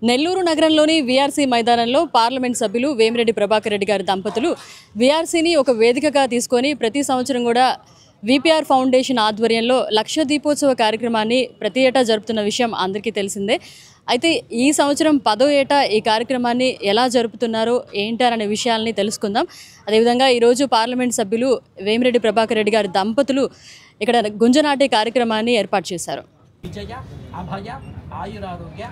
నెల్లూరు నగరంలోని వీఆర్సీ మైదానంలో పార్లమెంట్ సభ్యులు వేమిరెడ్డి ప్రభాకర్ రెడ్డి గారి దంపతులు వీఆర్సీని ఒక వేదికగా తీసుకొని ప్రతి సంవత్సరం కూడా విపిఆర్ ఫౌండేషన్ ఆధ్వర్యంలో లక్ష దీపోత్సవ కార్యక్రమాన్ని ప్రతి ఏటా జరుపుతున్న విషయం అందరికీ తెలిసిందే. అయితే ఈ సంవత్సరం 10వ ఏటా ఈ కార్యక్రమాన్ని ఎలా జరుపుతున్నారో ఏంటనే విషయాల్ని తెలుసుకుందాం. అదేవిధంగా ఈరోజు పార్లమెంట్ సభ్యులు వేమిరెడ్డి ప్రభాకర్ రెడ్డి గారి దంపతులు ఇక్కడ గుంజనాటే కార్యక్రమాన్ని ఏర్పాటు చేశారు. విజయ అభయ ఆయురారోగ్య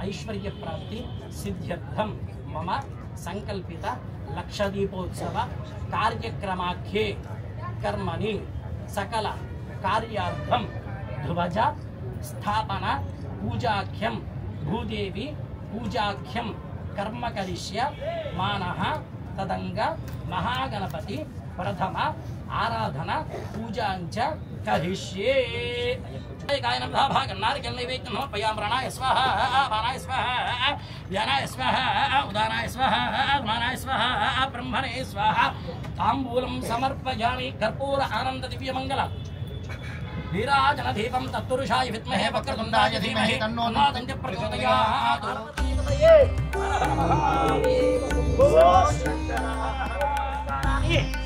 ఐశ్వర్య ప్రాప్తి సిద్ధ్యర్థం మమ సంకల్పిత లక్షదీపోత్సవ కార్యక్రమాఖ్యే కర్మని సకల కార్యార్థం ధ్వజ స్థాపన పూజాఖ్యం భూదేవి పూజాఖ్యం కర్మ కరిష్య మానః తదంగ మహాగణపతి ప్రథమ ఆరాధన పూజాంచ కరిష్యే. గాయనం భాగం నారికల్ నైవేద్యం సమర్పయామి. ప్రాణాయ స్వాహ అపానాయ స్వాహ వ్యానాయ స్వాహ ఉదానాయ స్వాహ ధమానాయ స్వాహ బ్రహ్మణే స్వాహ. తాంబూలం సమర్పయామి. కర్పూర ఆనంద దివ్యమంగళ నీరాజన దీపం తత్పురుషాయ విద్మహే వక్రతుండాయ ధీమహి తన్నో నాదంజ ప్రచోదయాత్.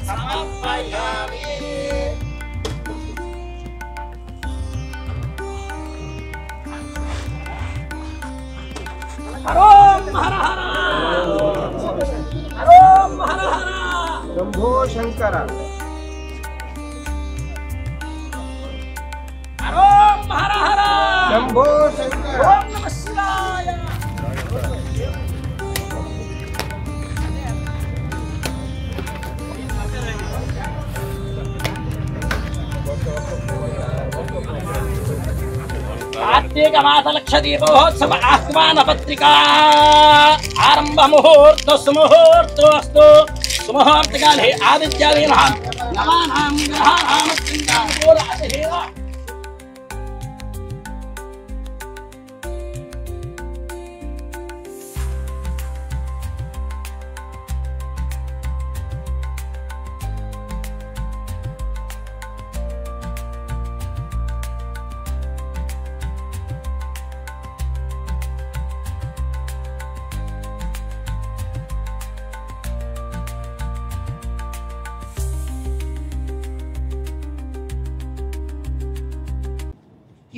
సమర్పయామి. హరోం హర హర హరోం హర హర శంభో శంకర హరోం హర హర శంభో శంకర ఓం నమః శివాయ. కార్తీక మాస లక్ష దీపోత్సవ ఆహ్వాన పత్రిక ఆరంభ ముహూర్త సుముహూర్తోస్తు. సుముహూర్తకాలే ఆదిత్యాదీనాం నవానాం గ్రహాణాం అత్యంతానుకూల అతిథేవ.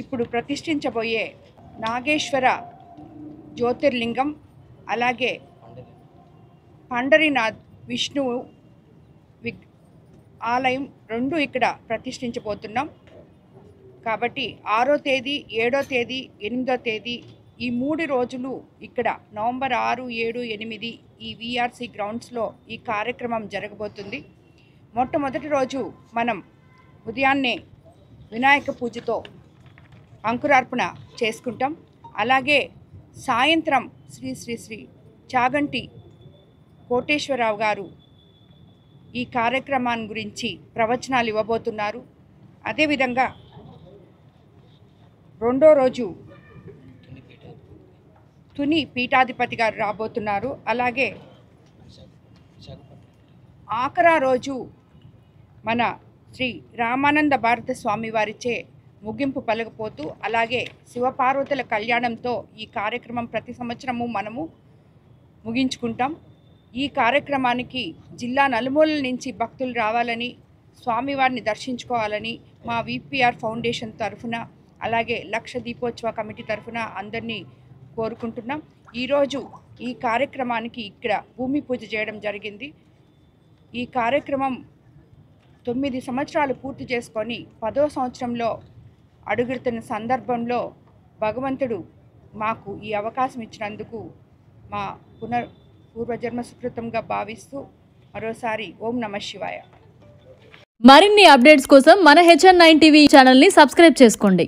ఇప్పుడు ప్రతిష్ఠించబోయే నాగేశ్వర జ్యోతిర్లింగం అలాగే పండరీనాథ్ విష్ణువు ఆలయం రెండు ఇక్కడ ప్రతిష్ఠించబోతున్నాం. కాబట్టి 6వ తేదీ 7వ తేదీ 8వ తేదీ ఈ 3 రోజులు ఇక్కడ నవంబర్ 6, 7, 8 ఈ వీఆర్సీ గ్రౌండ్స్లో ఈ కార్యక్రమం జరగబోతుంది. మొట్టమొదటి రోజు మనం ఉదయాన్నే వినాయక పూజతో అంకురార్పణ చేసుకుంటాం. అలాగే సాయంత్రం శ్రీ శ్రీ శ్రీ చాగంటి కోటేశ్వరరావు గారు ఈ కార్యక్రమాన్ని గురించి ప్రవచనాలు ఇవ్వబోతున్నారు. అదేవిధంగా రెండో రోజు తుని పీఠాధిపతి గారు రాబోతున్నారు. అలాగే ఆఖరా రోజు మన శ్రీ రామానంద భారత స్వామి వారిచే ముగింపు పలకపోతూ అలాగే శివపార్వతుల కళ్యాణంతో ఈ కార్యక్రమం ప్రతి సంవత్సరము మనము ముగించుకుంటాం. ఈ కార్యక్రమానికి జిల్లా నలుమూలల నుంచి భక్తులు రావాలని స్వామివారిని దర్శించుకోవాలని మా విపిఆర్ ఫౌండేషన్ తరఫున అలాగే లక్ష దీపోత్సవ కమిటీ తరఫున అందరినీ కోరుకుంటున్నాం. ఈరోజు ఈ కార్యక్రమానికి ఇక్కడ భూమి పూజ చేయడం జరిగింది. ఈ కార్యక్రమం 9 సంవత్సరాలు పూర్తి చేసుకొని 10వ సంవత్సరంలో అడుగుతున్న సందర్భంలో భగవంతుడు మాకు ఈ అవకాశం ఇచ్చినందుకు మా పూర్వజన్మ సుకృతంగా భావిస్తూ మరోసారి ఓం నమః శివాయ. మరిన్ని అప్డేట్స్ కోసం మన HN9 టీవీ ఛానల్ని సబ్స్క్రైబ్ చేసుకోండి.